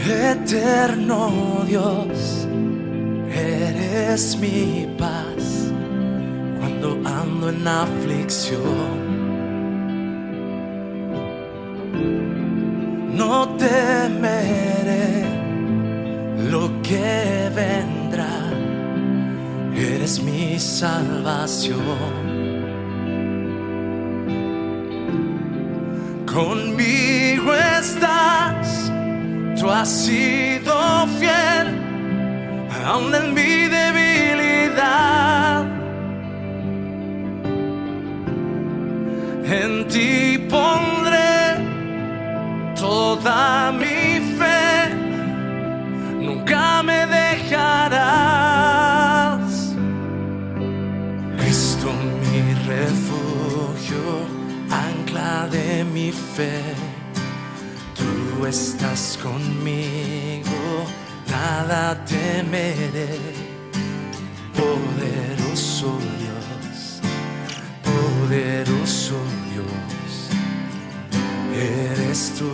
Eterno Dios, eres mi paz cuando ando en aflicción. No temeré lo que vendrá, eres mi salvación. Conmigo estás, tú has sido fiel, aun en mi debilidad. En ti pondré toda mi fe, nunca me dejarás. Cristo mi refugio, ancla de mi fe. Tú estás conmigo, nada temeré. Poderoso Dios, poderoso Dios, eres tú.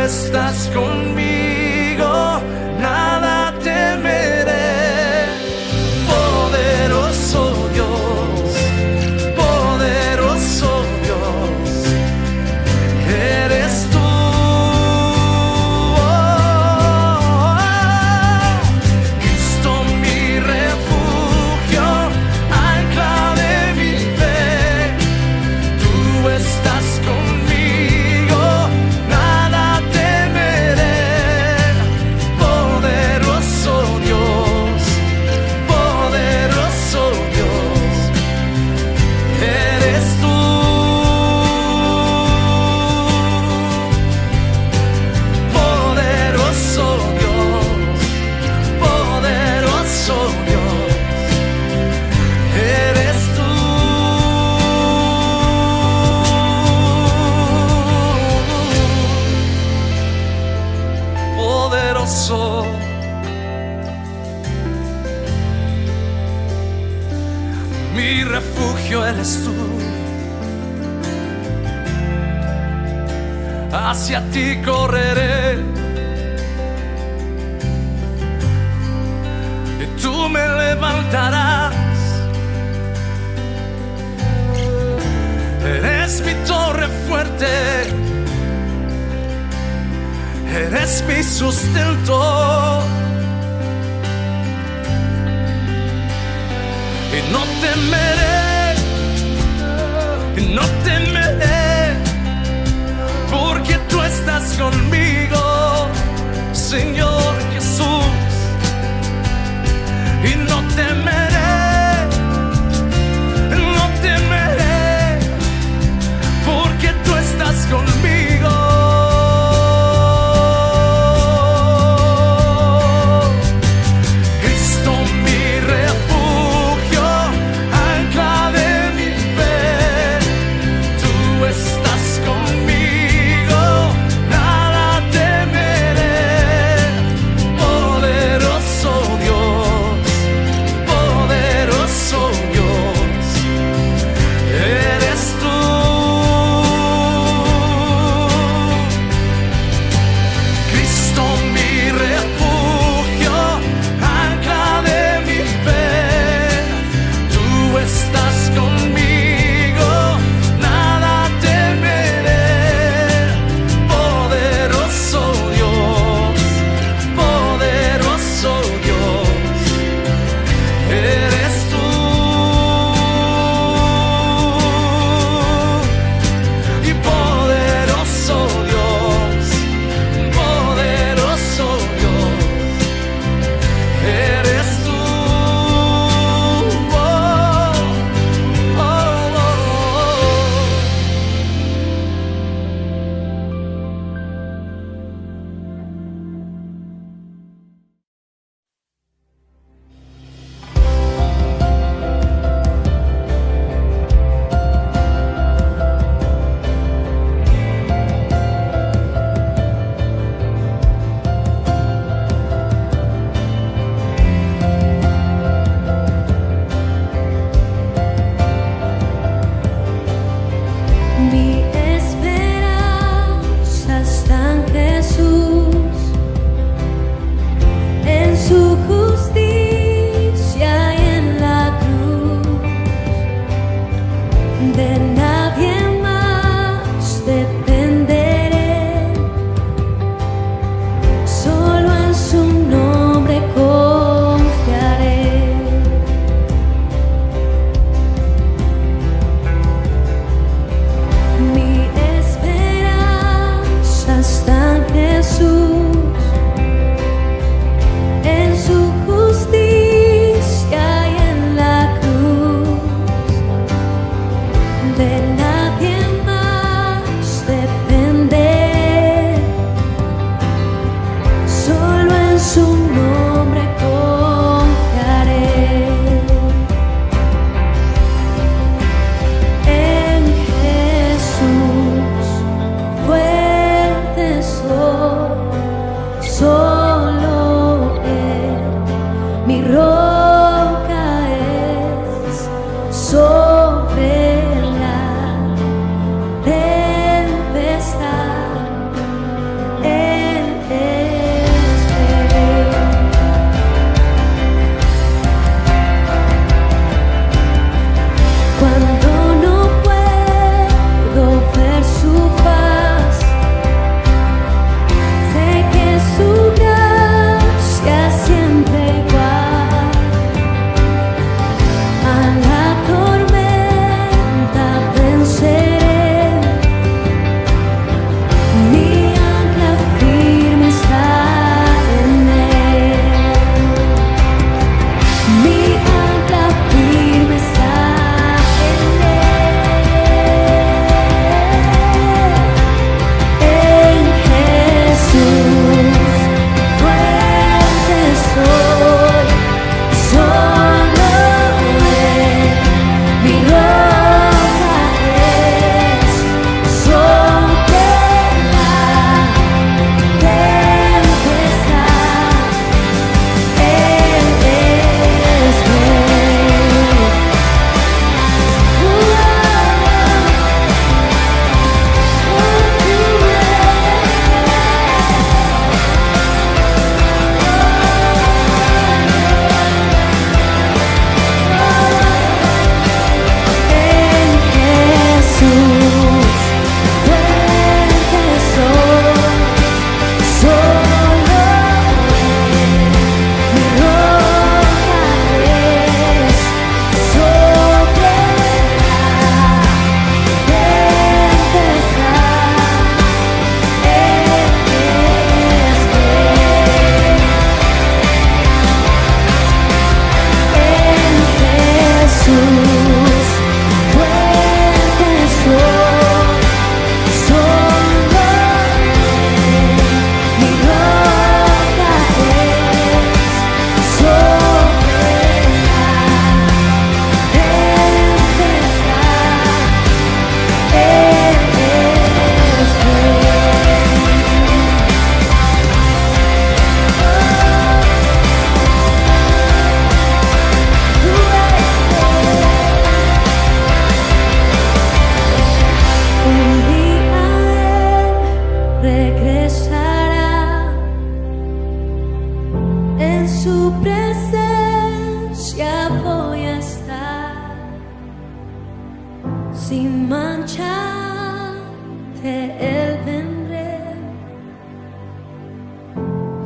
Estás conmigo, nada temeré. Poderoso Dios, poderoso Dios, eres tú. Cristo mi refugio, ancla de mi fe. Tú estás conmigo, nada mi refugio eres tú. Hacia ti correré y tú me levantarás. Eres mi torre fuerte, eres mi sustento. Y no temeré, porque tú estás conmigo, Señor Jesús. Y no temeré, porque tú estás conmigo. Cristo mi refugio, ancla de mi fe. Tú estás conmigo, nada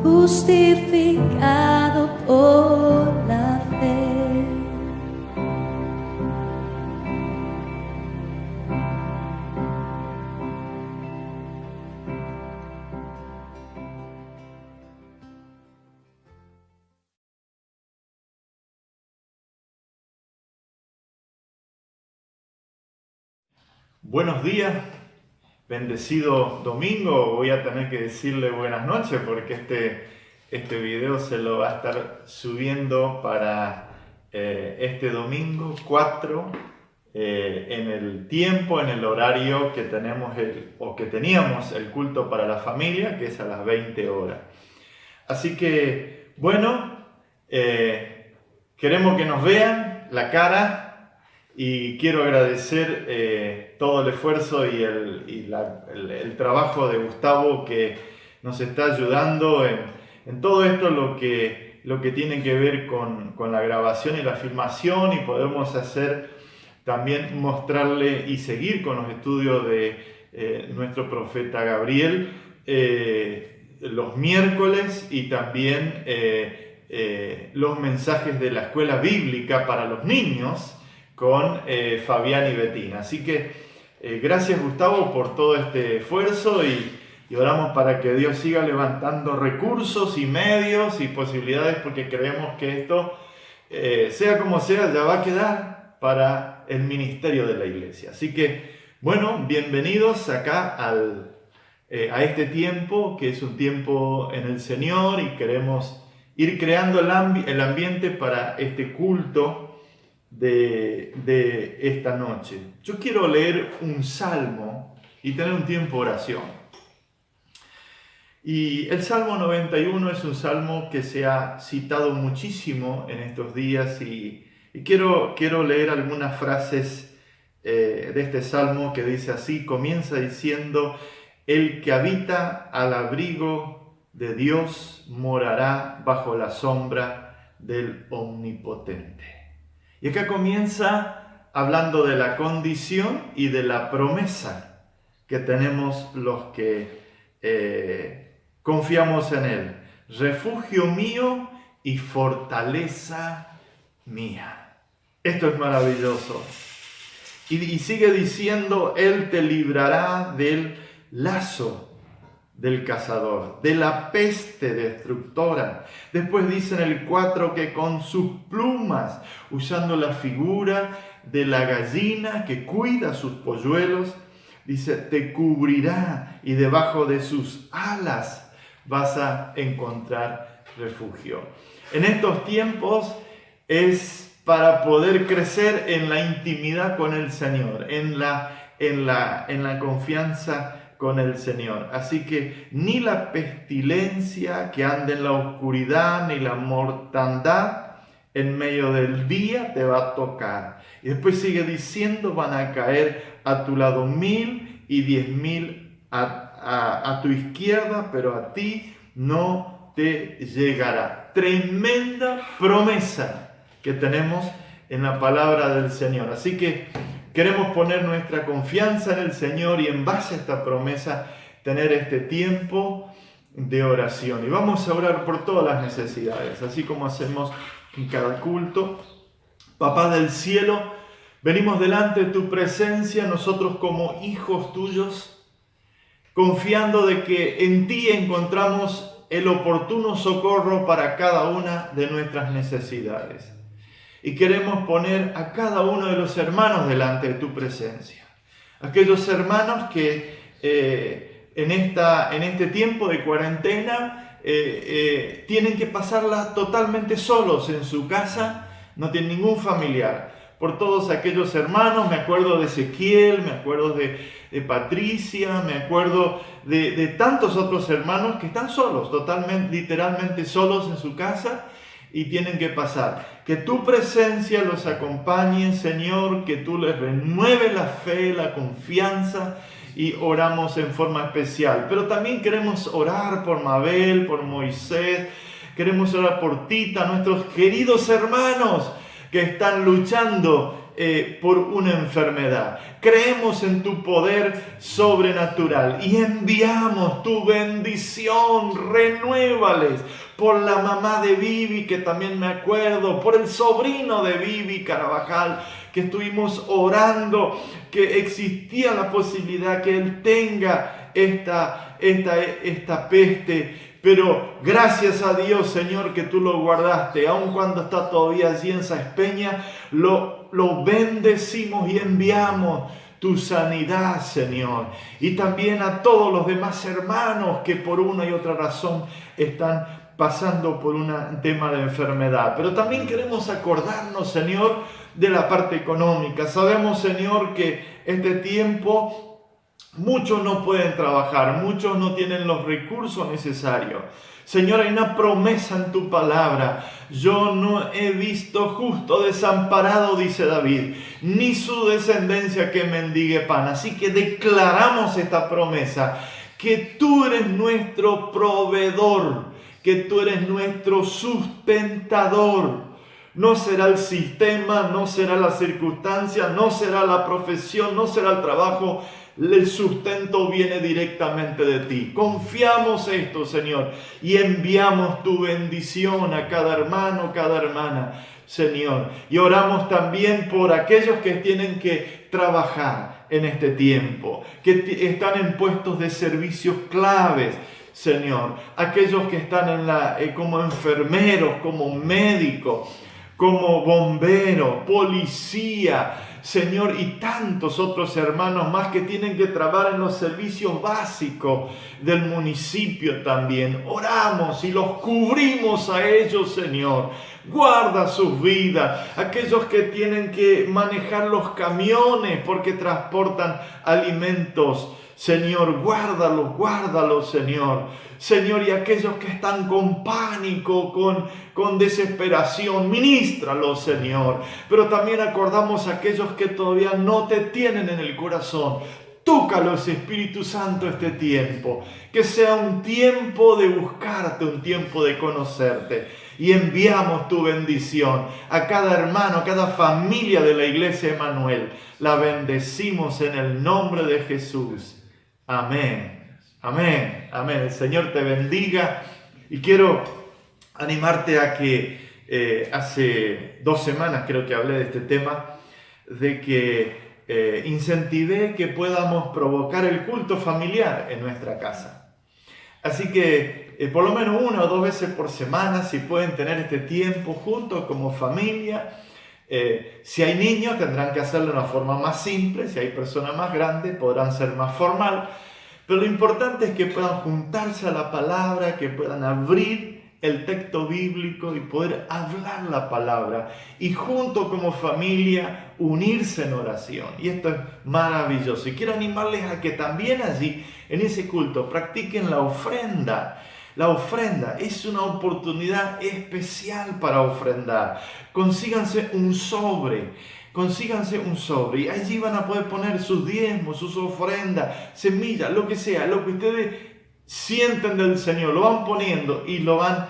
justificado por la fe. Buenos días, bendecido domingo. Voy a tener que decirle buenas noches porque este video se lo va a estar subiendo para este domingo 4 en el tiempo, en el horario que tenemos que teníamos el culto para la familia, que es a las 20 horas. Así que, bueno, queremos que nos vean la cara. Y quiero agradecer todo el esfuerzo y el trabajo de Gustavo, que nos está ayudando en todo esto, lo que tiene que ver con la grabación y la filmación, y podemos hacer también mostrarle y seguir con los estudios de nuestro profeta Gabriel los miércoles, y también los mensajes de la escuela bíblica para los niños con Fabián y Betina. Así que gracias, Gustavo, por todo este esfuerzo, y oramos para que Dios siga levantando recursos y medios y posibilidades, porque creemos que esto, sea como sea, ya va a quedar para el ministerio de la iglesia. Así que, bueno, bienvenidos acá a este tiempo, que es un tiempo en el Señor, y queremos ir creando el ambiente para este culto de esta noche. Yo quiero leer un salmo y tener un tiempo de oración. Y el Salmo 91 es un salmo que se ha citado muchísimo en estos días, y quiero leer algunas frases de este salmo, que dice así. Comienza diciendo: el que habita al abrigo de Dios morará bajo la sombra del Omnipotente. Y acá comienza hablando de la condición y de la promesa que tenemos los que confiamos en Él. Refugio mío y fortaleza mía. Esto es maravilloso. Y sigue diciendo: Él te librará del lazo del cazador, de la peste destructora. Después dice en el 4 que con sus plumas, usando la figura de la gallina que cuida sus polluelos, dice, te cubrirá, y debajo de sus alas vas a encontrar refugio. En estos tiempos es para poder crecer en la intimidad con el Señor, en la confianza con el Señor. Así que ni la pestilencia que anda en la oscuridad, ni la mortandad en medio del día te va a tocar. Y después sigue diciendo: van a caer a tu lado 1000 y 10.000 a tu izquierda, pero a ti no te llegará. Tremenda promesa que tenemos en la palabra del Señor. Así que queremos poner nuestra confianza en el Señor, y en base a esta promesa tener este tiempo de oración. Y vamos a orar por todas las necesidades, así como hacemos en cada culto. Papá del cielo, venimos delante de tu presencia, nosotros como hijos tuyos, confiando de que en ti encontramos el oportuno socorro para cada una de nuestras necesidades. Y queremos poner a cada uno de los hermanos delante de tu presencia. Aquellos hermanos que en este tiempo de cuarentena tienen que pasarla totalmente solos en su casa, no tienen ningún familiar. Por todos aquellos hermanos, me acuerdo de Ezequiel, me acuerdo de Patricia, me acuerdo de tantos otros hermanos que están solos, totalmente, literalmente solos en su casa, y tienen que pasar. Que tu presencia los acompañe, Señor, que tú les renueves la fe, la confianza, y oramos en forma especial. Pero también queremos orar por Mabel, por Moisés, queremos orar por Tita, nuestros queridos hermanos que están luchando por una enfermedad. Creemos en tu poder sobrenatural y enviamos tu bendición. Renuévales por la mamá de Vivi, que también me acuerdo, por el sobrino de Vivi Carabajal, que estuvimos orando, que existía la posibilidad que él tenga esta peste. Pero gracias a Dios, Señor, que tú lo guardaste, aun cuando está todavía allí en Saespeña, lo bendecimos y enviamos tu sanidad, Señor. Y también a todos los demás hermanos que por una y otra razón están pasando por un tema de enfermedad. Pero también queremos acordarnos, Señor, de la parte económica. Sabemos, Señor, que este tiempo muchos no pueden trabajar, muchos no tienen los recursos necesarios. Señor, hay una promesa en tu palabra. Yo no he visto justo desamparado, dice David, ni su descendencia que mendigue pan. Así que declaramos esta promesa, que tú eres nuestro proveedor, que tú eres nuestro sustentador. No será el sistema, no será la circunstancia, no será la profesión, no será el trabajo. El sustento viene directamente de ti. Confiamos esto, Señor, y enviamos tu bendición a cada hermano, cada hermana, Señor. Y oramos también por aquellos que tienen que trabajar en este tiempo, que están en puestos de servicios claves, Señor. Aquellos que están como enfermeros, como médicos, como bomberos, policía, Señor, y tantos otros hermanos más que tienen que trabajar en los servicios básicos del municipio también. Oramos y los cubrimos a ellos, Señor. Guarda sus vidas. Aquellos que tienen que manejar los camiones porque transportan alimentos, Señor, guárdalos, Señor. Señor, y aquellos que están con pánico, con desesperación, ministralos, Señor. Pero también acordamos a aquellos que todavía no te tienen en el corazón. Tócalos, Espíritu Santo, este tiempo. Que sea un tiempo de buscarte, un tiempo de conocerte. Y enviamos tu bendición a cada hermano, a cada familia de la Iglesia Emanuel. La bendecimos en el nombre de Jesús. Amén. Amén, amén. El Señor te bendiga y quiero animarte a que hace 2 semanas creo que hablé de este tema, de que incentivé que podamos provocar el culto familiar en nuestra casa. Así que por lo menos 1 o 2 veces por semana, si pueden tener este tiempo juntos como familia. Si hay niños tendrán que hacerlo de una forma más simple, si hay personas más grandes podrán ser más formal. Pero lo importante es que puedan juntarse a la palabra, que puedan abrir el texto bíblico y poder hablar la palabra. Y junto como familia unirse en oración. Y esto es maravilloso. Y quiero animarles a que también allí, en ese culto, practiquen la ofrenda. La ofrenda es una oportunidad especial para ofrendar. Consíganse un sobre y allí van a poder poner sus diezmos, sus ofrendas, semillas, lo que sea, lo que ustedes sienten del Señor, lo van poniendo y lo van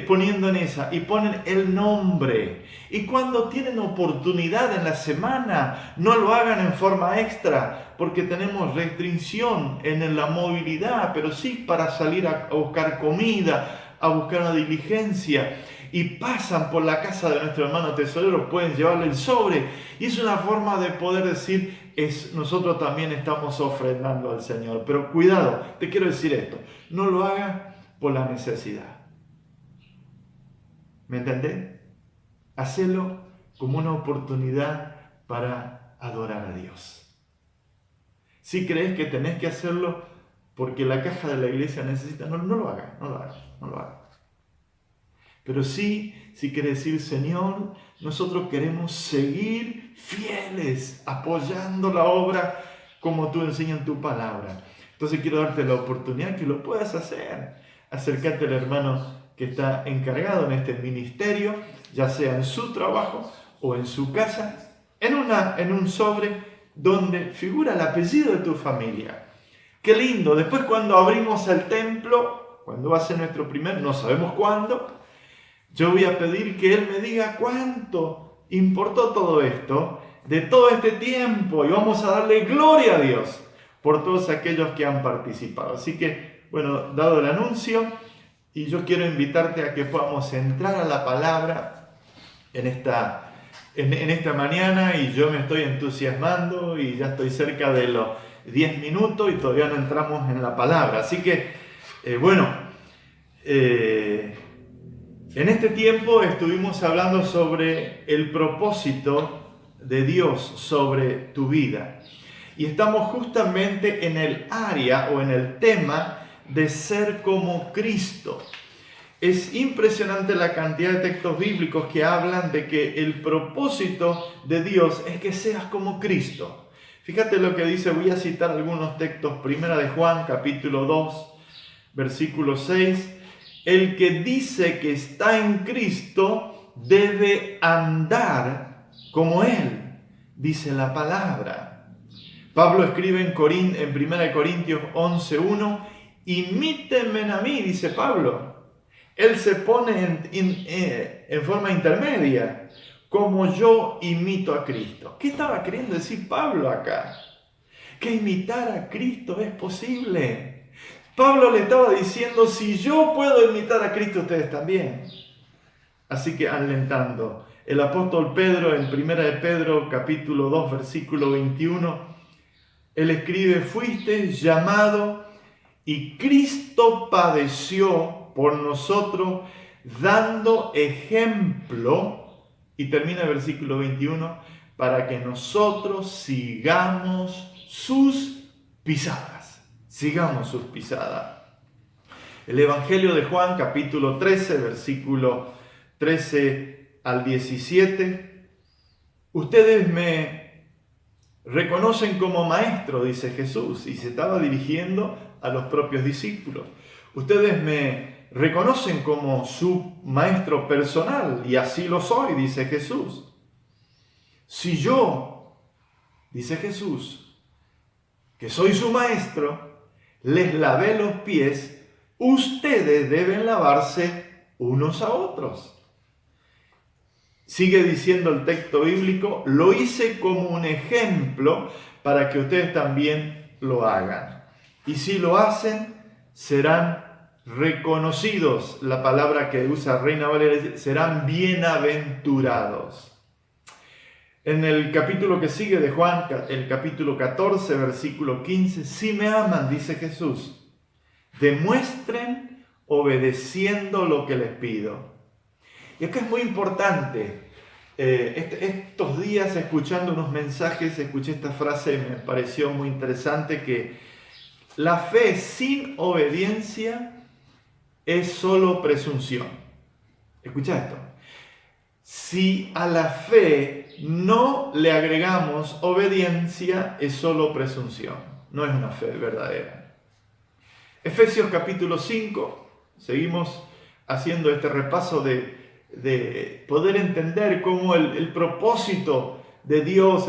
poniendo en esa y ponen el nombre. Y cuando tienen oportunidad en la semana, no lo hagan en forma extra porque tenemos restricción en la movilidad, pero sí para salir a buscar comida, a buscar una diligencia. Y pasan por la casa de nuestro hermano tesorero, pueden llevarle el sobre. Y es una forma de poder decir, nosotros también estamos ofrendando al Señor. Pero cuidado, te quiero decir esto, no lo hagas por la necesidad. ¿Me entendés? Hacelo como una oportunidad para adorar a Dios. Si crees que tenés que hacerlo porque la caja de la iglesia necesita, no lo hagas. Pero sí quiere decir, Señor, nosotros queremos seguir fieles, apoyando la obra como tú enseñas en tu palabra. Entonces quiero darte la oportunidad que lo puedas hacer. Acércate al hermano que está encargado en este ministerio, ya sea en su trabajo o en su casa, en un sobre donde figura el apellido de tu familia. Qué lindo. Después cuando abrimos el templo, cuando va a ser nuestro primer, no sabemos cuándo, yo voy a pedir que él me diga cuánto importó todo esto de todo este tiempo y vamos a darle gloria a Dios por todos aquellos que han participado. Así que, bueno, dado el anuncio, y yo quiero invitarte a que podamos entrar a la palabra en esta mañana, y yo me estoy entusiasmando y ya estoy cerca de los 10 minutos y todavía no entramos en la palabra. Así que, en este tiempo estuvimos hablando sobre el propósito de Dios sobre tu vida. Y estamos justamente en el área o en el tema de ser como Cristo. Es impresionante la cantidad de textos bíblicos que hablan de que el propósito de Dios es que seas como Cristo. Fíjate lo que dice, voy a citar algunos textos. Primera de Juan, capítulo 2, versículo 6. El que dice que está en Cristo debe andar como Él, dice la palabra. Pablo escribe en 1 Corintios 11:1, imítenme a mí, dice Pablo. Él se pone en forma intermedia, como yo imito a Cristo. ¿Qué estaba queriendo decir Pablo acá? Que imitar a Cristo es posible. Pablo le estaba diciendo, si yo puedo imitar a Cristo, ustedes también. Así que alentando. El apóstol Pedro, en 1 de Pedro, capítulo 2, versículo 21, él escribe, fuiste llamado y Cristo padeció por nosotros, dando ejemplo, y termina el versículo 21, para que nosotros sigamos sus pisadas. Sigamos sus pisadas. El Evangelio de Juan, capítulo 13, versículo 13 al 17. Ustedes me reconocen como maestro, dice Jesús, y se estaba dirigiendo a los propios discípulos. Ustedes me reconocen como su maestro personal, y así lo soy, dice Jesús. Si yo, dice Jesús, que soy su maestro, les lavé los pies, ustedes deben lavarse unos a otros. Sigue diciendo el texto bíblico, lo hice como un ejemplo para que ustedes también lo hagan. Y si lo hacen, serán reconocidos. La palabra que usa Reina Valera, serán bienaventurados. En el capítulo que sigue de Juan, el capítulo 14, versículo 15, si me aman, dice Jesús, demuestren obedeciendo lo que les pido. Y acá es muy importante, estos días escuchando unos mensajes, escuché esta frase y me pareció muy interesante, que la fe sin obediencia es solo presunción. Escucha esto. Si a la fe no le agregamos obediencia, es solo presunción, no es una fe verdadera. Efesios capítulo 5, seguimos haciendo este repaso de poder entender cómo el propósito de Dios,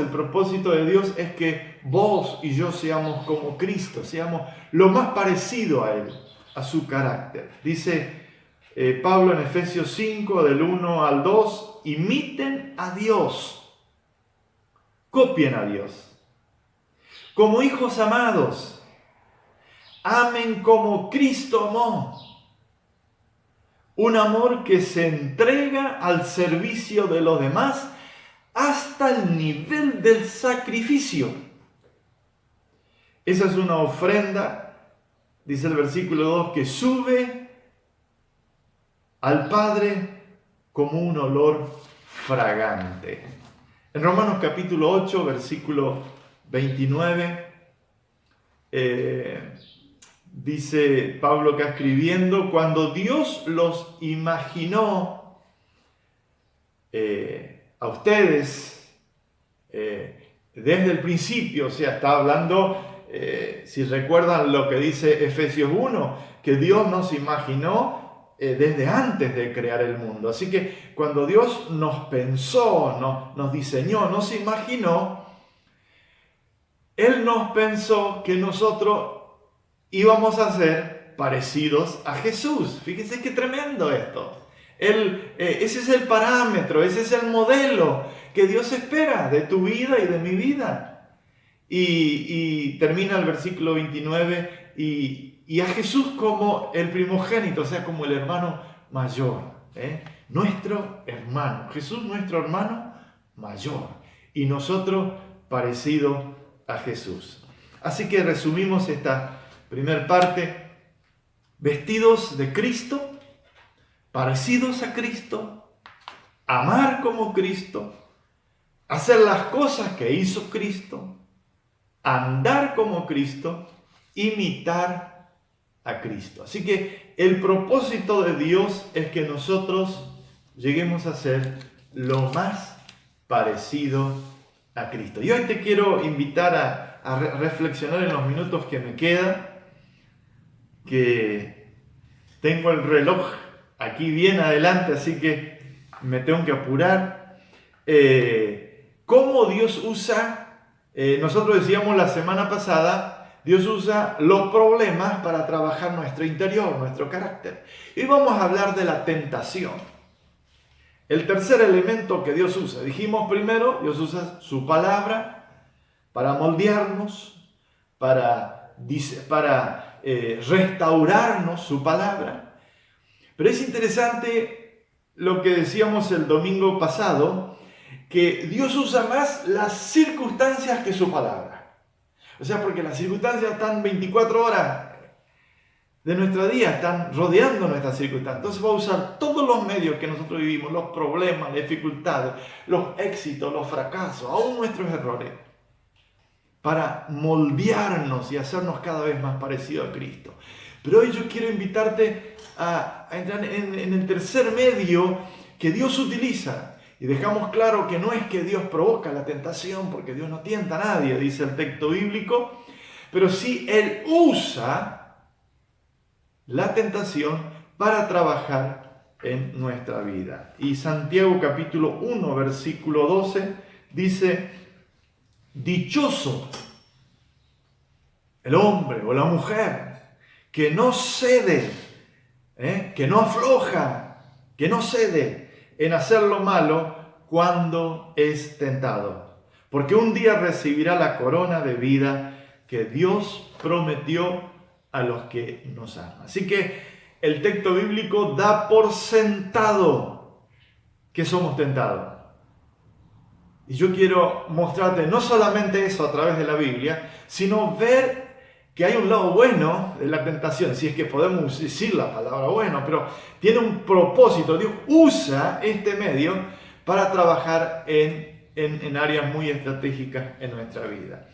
es que vos y yo seamos como Cristo, seamos lo más parecido a Él, a su carácter. Dice Pablo en Efesios 5, del 1 al 2, imiten a Dios, copien a Dios. Como hijos amados, amen como Cristo amó. Un amor que se entrega al servicio de los demás hasta el nivel del sacrificio. Esa es una ofrenda, dice el versículo 2, que sube al Padre como un olor fragante. En Romanos capítulo 8, versículo 29, dice Pablo acá escribiendo, cuando Dios los imaginó a ustedes desde el principio, o sea, está hablando, si recuerdan lo que dice Efesios 1, que Dios nos imaginó desde antes de crear el mundo. Así que cuando Dios nos pensó, nos diseñó, nos imaginó, Él nos pensó que nosotros íbamos a ser parecidos a Jesús. Fíjense qué tremendo esto. Ese es el parámetro, ese es el modelo que Dios espera de tu vida y de mi vida. Y termina el versículo 29 y a Jesús como el primogénito, o sea, como el hermano mayor, nuestro hermano. Jesús nuestro hermano mayor y nosotros parecidos a Jesús. Así que resumimos esta primera parte: vestidos de Cristo, parecidos a Cristo, amar como Cristo, hacer las cosas que hizo Cristo, andar como Cristo, imitar a Cristo. Así que el propósito de Dios es que nosotros lleguemos a ser lo más parecido a Cristo. Y hoy te quiero invitar a reflexionar en los minutos que me quedan, que tengo el reloj aquí bien adelante, así que me tengo que apurar. ¿Cómo Dios usa? Nosotros decíamos la semana pasada, Dios usa los problemas para trabajar nuestro interior, nuestro carácter. Y vamos a hablar de la tentación. El tercer elemento que Dios usa. Dijimos primero, Dios usa su palabra para moldearnos, para restaurarnos, su palabra. Pero es interesante lo que decíamos el domingo pasado, que Dios usa más las circunstancias que su palabra. O sea, porque las circunstancias están 24 horas de nuestro día, están rodeando nuestras circunstancias. Entonces va a usar todos los medios que nosotros vivimos, los problemas, las dificultades, los éxitos, los fracasos, aún nuestros errores, para moldearnos y hacernos cada vez más parecidos a Cristo. Pero hoy yo quiero invitarte a entrar en el tercer medio que Dios utiliza. Y dejamos claro que no es que Dios provoca la tentación, porque Dios no tienta a nadie, dice el texto bíblico, pero sí Él usa la tentación para trabajar en nuestra vida. Y Santiago capítulo 1, versículo 12, dice: dichoso el hombre o la mujer que no cede, que no afloja, que no cede en hacer lo malo cuando es tentado, porque un día recibirá la corona de vida que Dios prometió a los que nos aman. Así que el texto bíblico da por sentado que somos tentados. Y yo quiero mostrarte no solamente eso a través de la Biblia, sino ver que hay un lado bueno de la tentación, si es que podemos decir la palabra bueno, pero tiene un propósito. Dios usa este medio para trabajar en áreas muy estratégicas en nuestra vida.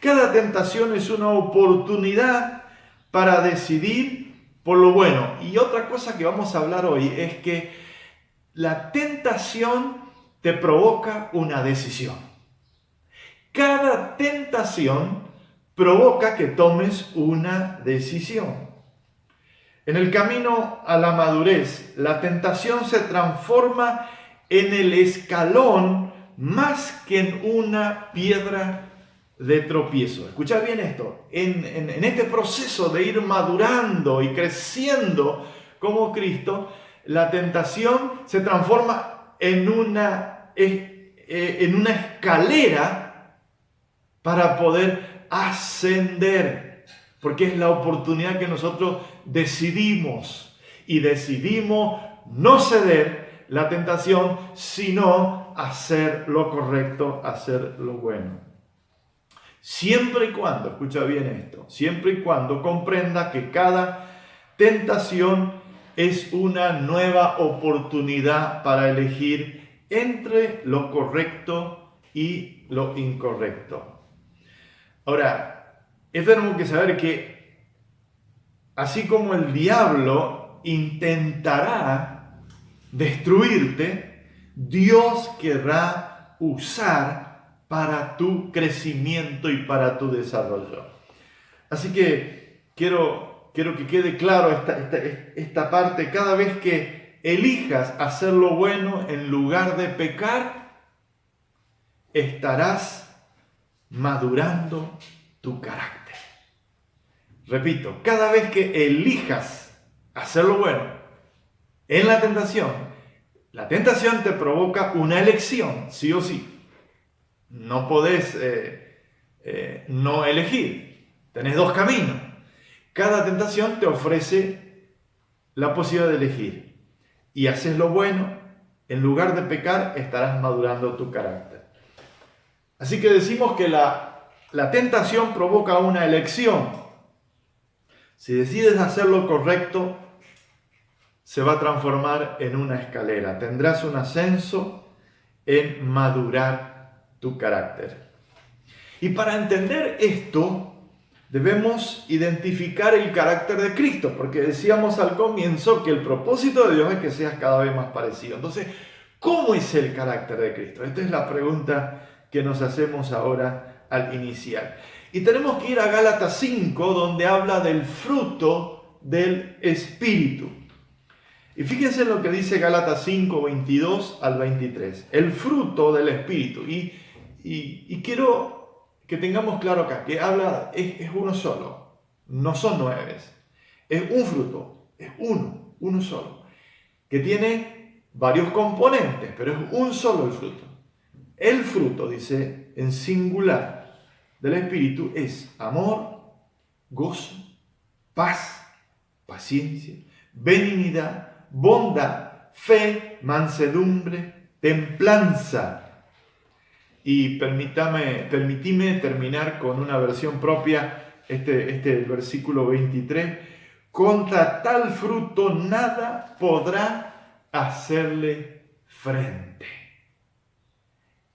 Cada tentación es una oportunidad para decidir por lo bueno. Y otra cosa que vamos a hablar hoy es que la tentación te provoca una decisión. Cada tentación provoca que tomes una decisión. En el camino a la madurez, la tentación se transforma en el escalón más que en una piedra de tropiezo. Escucha bien esto. En este proceso de ir madurando y creciendo como Cristo, la tentación se transforma en una escalera para poder ascender, porque es la oportunidad que nosotros decidimos, y decidimos no ceder la tentación, sino hacer lo correcto, hacer lo bueno. Siempre y cuando, escucha bien esto, siempre y cuando comprenda que cada tentación es una nueva oportunidad para elegir entre lo correcto y lo incorrecto. Ahora, tenemos que saber que así como el diablo intentará destruirte, Dios querrá usar para tu crecimiento y para tu desarrollo. Así que quiero que quede claro esta parte. Cada vez que elijas hacer lo bueno en lugar de pecar, estarás madurando tu carácter. Repito, cada vez que elijas hacer lo bueno en la tentación, La tentación te provoca una elección, sí o sí. No podés no elegir. Tenés dos caminos. Cada tentación te ofrece la posibilidad de elegir. Y haces lo bueno, en lugar de pecar, estarás madurando tu carácter. Así que decimos que la tentación provoca una elección. Si decides hacer lo correcto, se va a transformar en una escalera. Tendrás un ascenso en madurar tu carácter. Y para entender esto, debemos identificar el carácter de Cristo, porque decíamos al comienzo que el propósito de Dios es que seas cada vez más parecido. Entonces, ¿cómo es el carácter de Cristo? Esta es la pregunta que nos hacemos ahora al iniciar. Y tenemos que ir a Gálatas 5, donde habla del fruto del Espíritu. Y fíjense lo que dice Gálatas 5, 22 al 23. El fruto del Espíritu. Y quiero que tengamos claro acá, que habla, es uno solo. No son 9. Es un fruto. Es uno solo. Que tiene varios componentes, pero es un solo el fruto. El fruto, dice en singular, del Espíritu es amor, gozo, paz, paciencia, benignidad, bondad, fe, mansedumbre, templanza. Y permitime terminar con una versión propia, el versículo 23. Contra tal fruto nada podrá hacerle frente.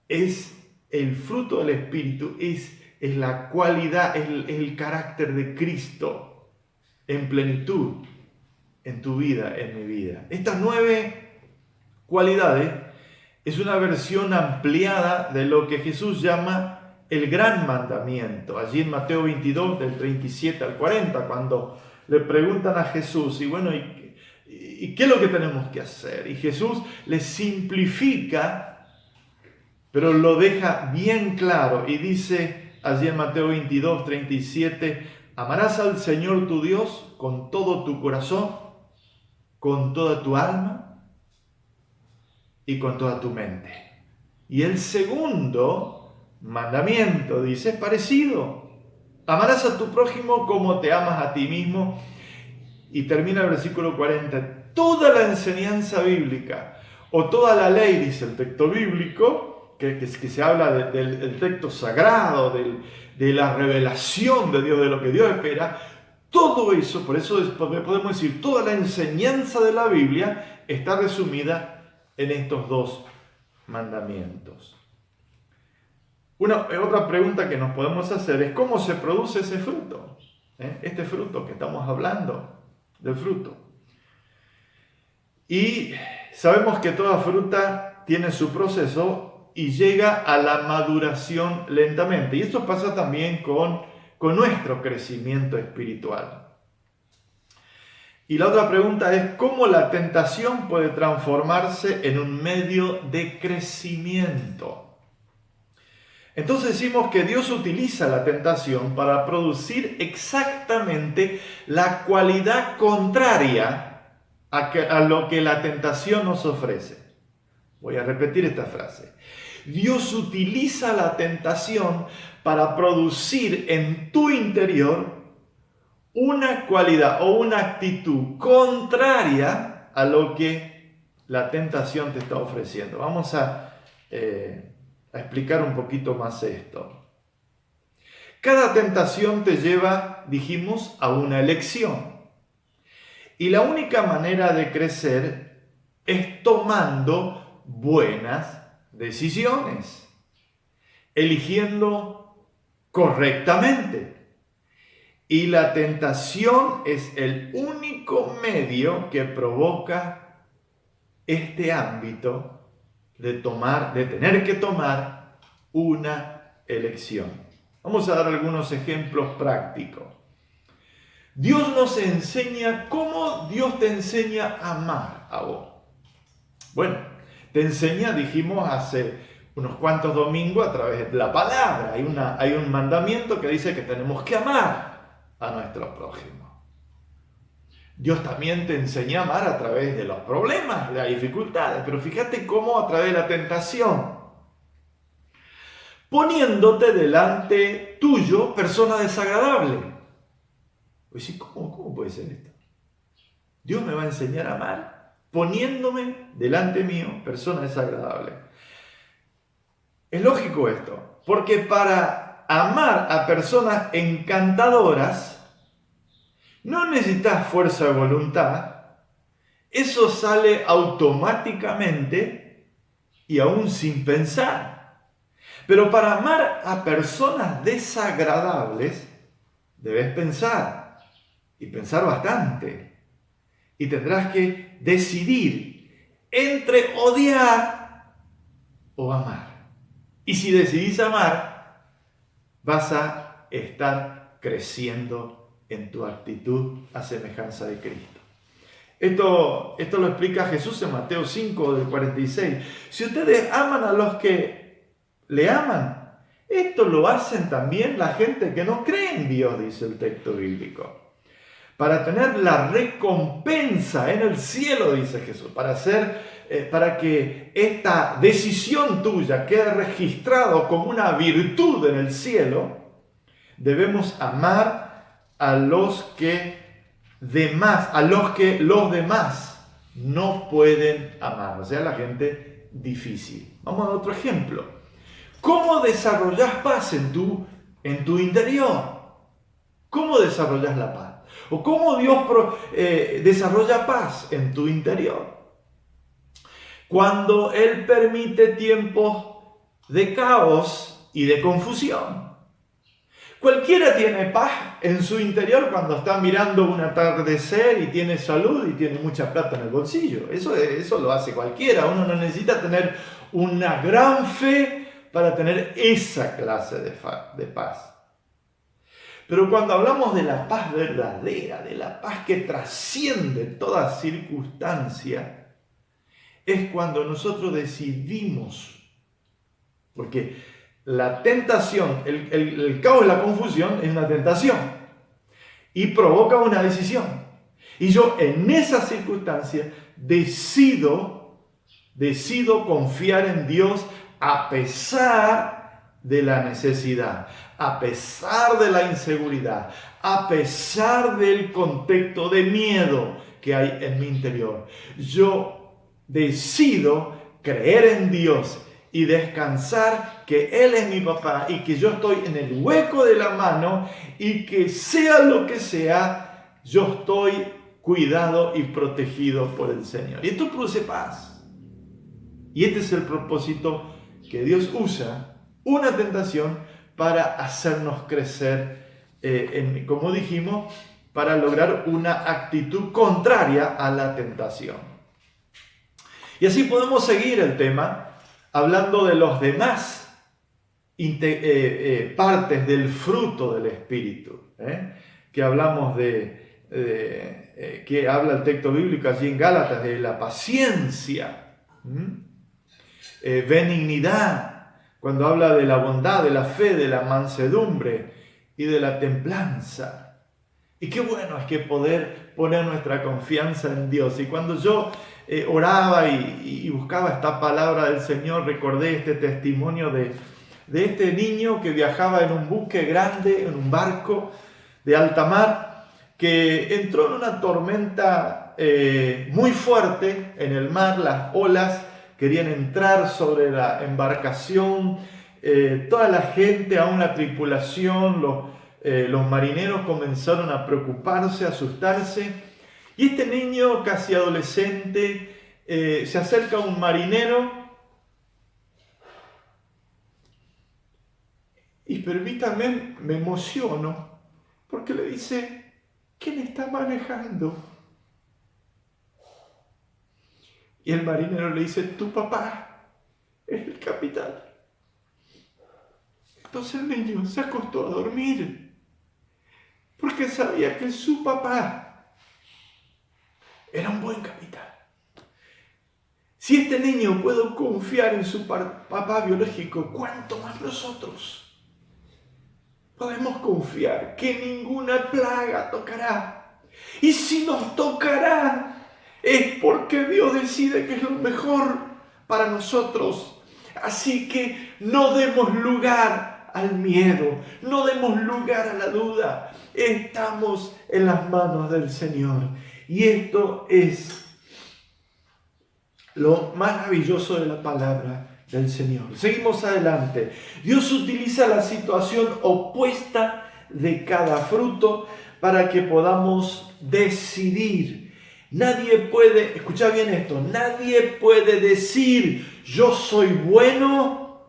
Es el fruto del Espíritu, es la cualidad, es el carácter de Cristo en plenitud en tu vida, en mi vida. Estas 9 cualidades es una versión ampliada de lo que Jesús llama el gran mandamiento. Allí en Mateo 22, del 37 al 40, cuando le preguntan a Jesús, ¿y qué es lo que tenemos que hacer? Y Jesús les simplifica, pero lo deja bien claro y dice allí en Mateo 22, 37, amarás al Señor tu Dios con todo tu corazón, con toda tu alma y con toda tu mente. Y el segundo mandamiento, dice, es parecido. Amarás a tu prójimo como te amas a ti mismo. Y termina el versículo 40. Toda la enseñanza bíblica o toda la ley, dice el texto bíblico, que se habla del texto sagrado, de la revelación de Dios, de lo que Dios espera, todo eso, por eso podemos decir, toda la enseñanza de la Biblia está resumida en estos 2 mandamientos. Otra pregunta que nos podemos hacer es ¿cómo se produce ese fruto? Este fruto que estamos hablando, del fruto. Y sabemos que toda fruta tiene su proceso y llega a la maduración lentamente. Y esto pasa también con nuestro crecimiento espiritual. Y la otra pregunta es ¿cómo la tentación puede transformarse en un medio de crecimiento? Entonces decimos que Dios utiliza la tentación para producir exactamente la cualidad contraria a lo que la tentación nos ofrece. Voy a repetir esta frase. Dios utiliza la tentación para producir en tu interior una cualidad o una actitud contraria a lo que la tentación te está ofreciendo. Vamos a explicar un poquito más esto. Cada tentación te lleva, dijimos, a una elección. Y la única manera de crecer es tomando buenas decisiones, eligiendo correctamente. Y la tentación es el único medio que provoca este ámbito de tener que tomar una elección. Vamos a dar algunos ejemplos prácticos. Dios nos enseña cómo Dios te enseña a amar a vos. Bueno, te enseña, dijimos hace unos cuantos domingos, a través de la palabra. Hay un mandamiento que dice que tenemos que amar a nuestro prójimo. Dios también te enseña a amar a través de los problemas, de las dificultades, pero fíjate cómo a través de la tentación, poniéndote delante tuyo persona desagradable. Pues sí, ¿cómo puede ser esto? Dios me va a enseñar a amar poniéndome delante mío persona desagradable. Es lógico esto, porque para amar a personas encantadoras no necesitas fuerza de voluntad, eso sale automáticamente y aún sin pensar. Pero para amar a personas desagradables, debes pensar, y pensar bastante. Y tendrás que decidir entre odiar o amar. Y si decidís amar, vas a estar creciendo en tu actitud a semejanza de Cristo. Esto lo explica Jesús en Mateo 5, del 46. Si ustedes aman a los que le aman, esto lo hacen también la gente que no cree en Dios, dice el texto bíblico. Para tener la recompensa en el cielo, dice Jesús, para que esta decisión tuya quede registrado como una virtud en el cielo, debemos amar a los que los demás no pueden amar, o sea, la gente difícil. Vamos a otro ejemplo. ¿Cómo desarrollas paz en tu interior? ¿Cómo desarrollas la paz? ¿O cómo Dios desarrolla paz en tu interior? Cuando Él permite tiempos de caos y de confusión. Cualquiera tiene paz en su interior cuando está mirando un atardecer y tiene salud y tiene mucha plata en el bolsillo. Eso lo hace cualquiera. Uno no necesita tener una gran fe para tener esa clase de paz. Pero cuando hablamos de la paz verdadera, de la paz que trasciende toda circunstancia, es cuando nosotros decidimos, porque la tentación, el caos y la confusión es una tentación y provoca una decisión. Y yo en esa circunstancia decido confiar en Dios a pesar de la necesidad, a pesar de la inseguridad, a pesar del contexto de miedo que hay en mi interior. Yo decido creer en Dios y descansar que Él es mi papá y que yo estoy en el hueco de la mano y que sea lo que sea, yo estoy cuidado y protegido por el Señor. Y esto produce paz. Y este es el propósito que Dios usa, una tentación para hacernos crecer, como dijimos, para lograr una actitud contraria a la tentación. Y así podemos seguir el tema hablando de los demás partes del fruto del Espíritu, que hablamos que habla el texto bíblico allí en Gálatas, de la paciencia, benignidad, cuando habla de la bondad, de la fe, de la mansedumbre y de la templanza. Y qué bueno es que poder poner nuestra confianza en Dios. Y cuando yo oraba y buscaba esta palabra del Señor, recordé este testimonio de este niño que viajaba en un buque grande, en un barco de alta mar, que entró en una tormenta muy fuerte en el mar. Las olas querían entrar sobre la embarcación, toda la gente, aún la tripulación, los marineros comenzaron a preocuparse, a asustarse. Y este niño, casi adolescente, se acerca a un marinero y permítanme, me emociono, porque le dice: ¿quién está manejando? Y el marinero le dice: tu papá es el capitán. Entonces el niño se acostó a dormir, porque sabía que su papá era un buen capitán. Si este niño puede confiar en su papá biológico, ¿cuánto más nosotros podemos confiar que ninguna plaga tocará, Y si nos tocará, es porque Dios decide que es lo mejor para nosotros. Así que no demos lugar al miedo, no demos lugar a la duda. Estamos en las manos del Señor. Y esto es lo maravilloso de la palabra del Señor. Seguimos adelante. Dios utiliza la situación opuesta de cada fruto para que podamos decidir. Nadie puede, escucha bien esto, nadie puede decir yo soy bueno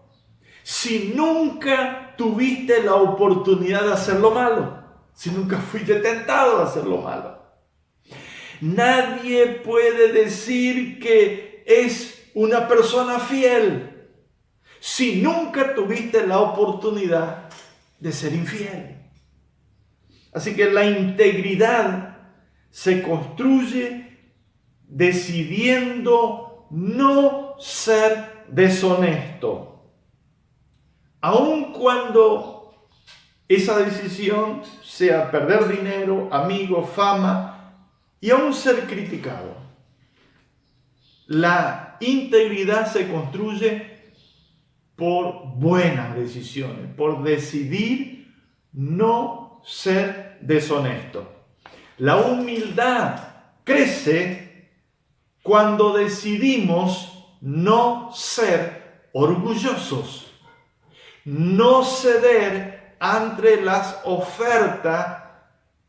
si nunca tuviste la oportunidad de hacer lo malo, si nunca fuiste tentado a hacer lo malo. Nadie puede decir que es una persona fiel si nunca tuviste la oportunidad de ser infiel. Así que la integridad se construye decidiendo no ser deshonesto, aun cuando esa decisión sea perder dinero, amigos, fama y aún ser criticado. La integridad se construye por buenas decisiones, por decidir no ser deshonesto. La humildad crece cuando decidimos no ser orgullosos, no ceder ante las ofertas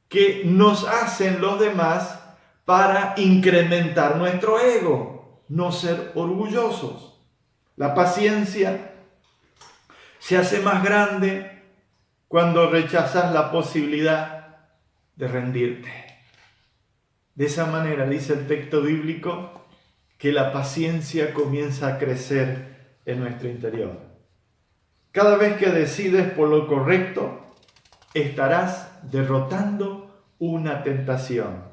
que nos hacen los demás para incrementar nuestro ego, no ser orgullosos. La paciencia se hace más grande cuando rechazas la posibilidad de rendirte. De esa manera dice el texto bíblico que la paciencia comienza a crecer en nuestro interior. Cada vez que decides por lo correcto, estarás derrotando una tentación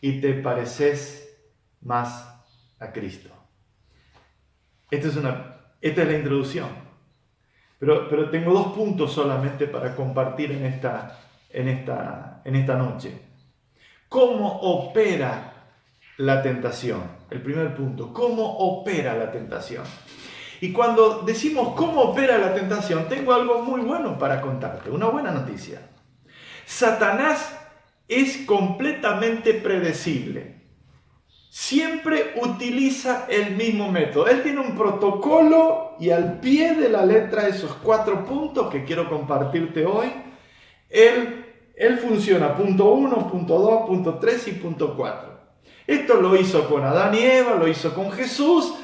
y te pareces más a Cristo. Esta es la introducción. Pero tengo 2 puntos solamente para compartir en esta noche. ¿Cómo opera la tentación? El primer punto, ¿cómo opera la tentación? Y cuando decimos cómo opera la tentación, tengo algo muy bueno para contarte, una buena noticia. Satanás es completamente predecible. Siempre utiliza el mismo método. Él tiene un protocolo y al pie de la letra esos 4 puntos que quiero compartirte hoy, él funciona punto 1, punto 2, punto 3 y punto 4. Esto lo hizo con Adán y Eva, lo hizo con Jesús,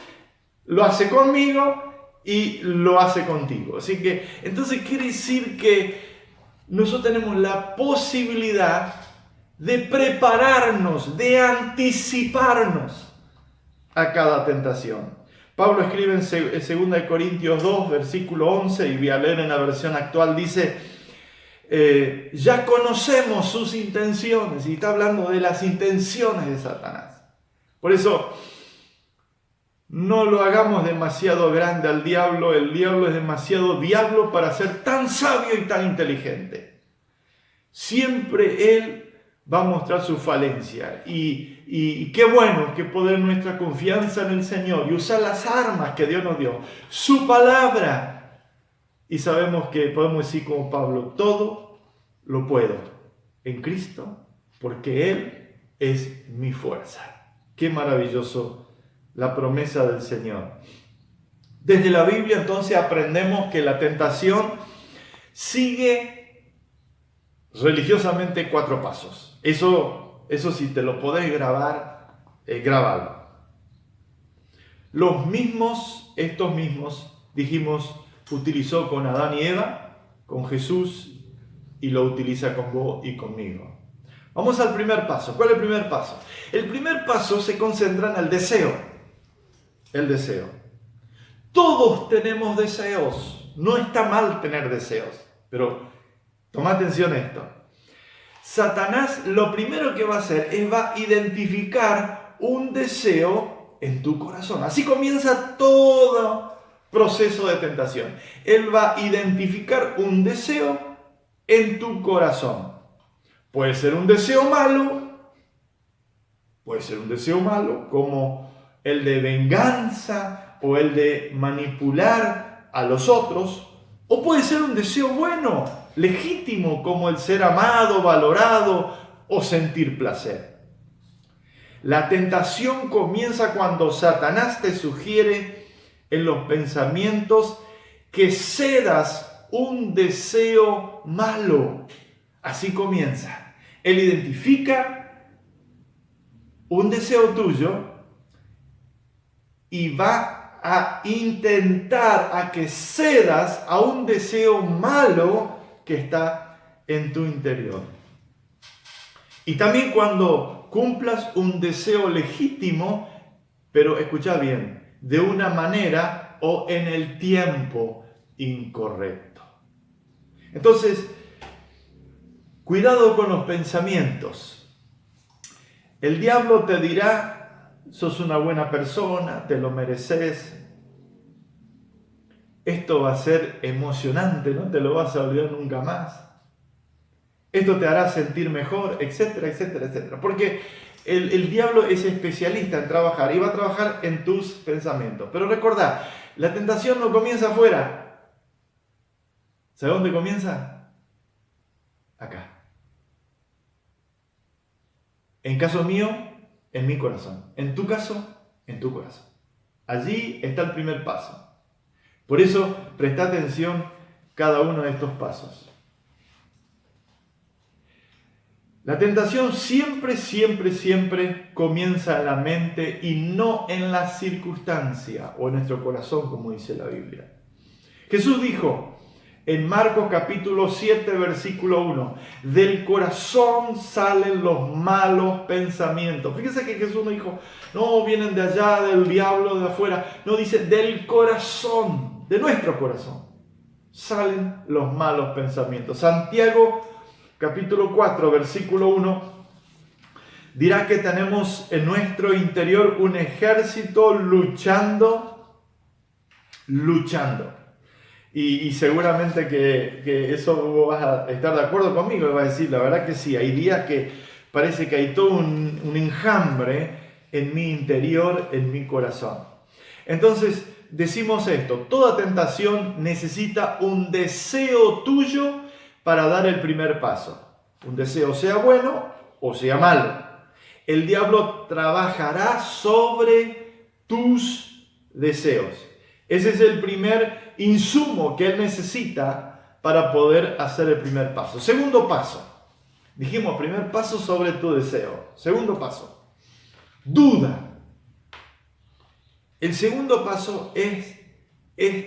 lo hace conmigo y lo hace contigo. Así que, entonces quiere decir que nosotros tenemos la posibilidad de prepararnos, de anticiparnos a cada tentación. Pablo escribe en 2 Corintios 2, versículo 11, y voy a leer en la versión actual, dice, ya conocemos sus intenciones, y está hablando de las intenciones de Satanás. Por eso, no lo hagamos demasiado grande al diablo. El diablo es demasiado diablo para ser tan sabio y tan inteligente. Siempre él va a mostrar su falencia. Y qué bueno que poner nuestra confianza en el Señor y usar las armas que Dios nos dio, su palabra. Y sabemos que podemos decir como Pablo, todo lo puedo en Cristo, porque Él es mi fuerza. Qué maravilloso la promesa del Señor. Desde la Biblia entonces aprendemos que la tentación sigue religiosamente 4 pasos. Eso si te lo podés grabar, grábalo. Estos mismos, dijimos, utilizó con Adán y Eva, con Jesús, y lo utiliza con vos y conmigo. Vamos al primer paso. ¿Cuál es el primer paso? El primer paso se concentra en el deseo. El deseo. Todos tenemos deseos. No está mal tener deseos. Pero toma atención a esto. Satanás lo primero que va a hacer es va a identificar un deseo en tu corazón. Así comienza todo proceso de tentación. Él va a identificar un deseo en tu corazón. Puede ser un deseo malo Puede ser un deseo malo, como el de venganza o el de manipular a los otros, o puede ser un deseo bueno, legítimo, como el ser amado, valorado o sentir placer. La tentación comienza cuando Satanás te sugiere en los pensamientos que cedas un deseo malo. Así comienza. Él identifica un deseo tuyo y va a intentar a que cedas a un deseo malo que está en tu interior. Y también cuando cumplas un deseo legítimo, pero escucha bien, de una manera o en el tiempo incorrecto. Entonces, cuidado con los pensamientos. El diablo te dirá, sos una buena persona, te lo mereces. Esto va a ser emocionante, no te lo vas a olvidar nunca más. Esto te hará sentir mejor, etcétera, etcétera, etcétera. Porque el diablo es especialista en trabajar y va a trabajar en tus pensamientos. Pero recordá, la tentación no comienza afuera. ¿Sabes dónde comienza? Acá. En caso mío, en mi corazón. En tu caso, en tu corazón. Allí está el primer paso. Por eso, presta atención cada uno de estos pasos. La tentación siempre, siempre, siempre comienza en la mente y no en la circunstancia o en nuestro corazón, como dice la Biblia. Jesús dijo en Marcos capítulo 7, versículo 1, del corazón salen los malos pensamientos. Fíjense que Jesús no dijo, no, vienen de allá, del diablo, de afuera. No, dice, del corazón, de nuestro corazón, salen los malos pensamientos. Santiago capítulo 4, versículo 1, dirá que tenemos en nuestro interior un ejército luchando. Y seguramente que eso vas a estar de acuerdo conmigo, vas a decir, la verdad que sí, hay días que parece que hay todo un enjambre en mi interior, en mi corazón. Entonces decimos esto, toda tentación necesita un deseo tuyo para dar el primer paso. Un deseo sea bueno o sea malo. El diablo trabajará sobre tus deseos. Ese es el primer insumo que él necesita para poder hacer el primer paso. Segundo paso. Dijimos, primer paso sobre tu deseo. Segundo paso. Duda. El segundo paso es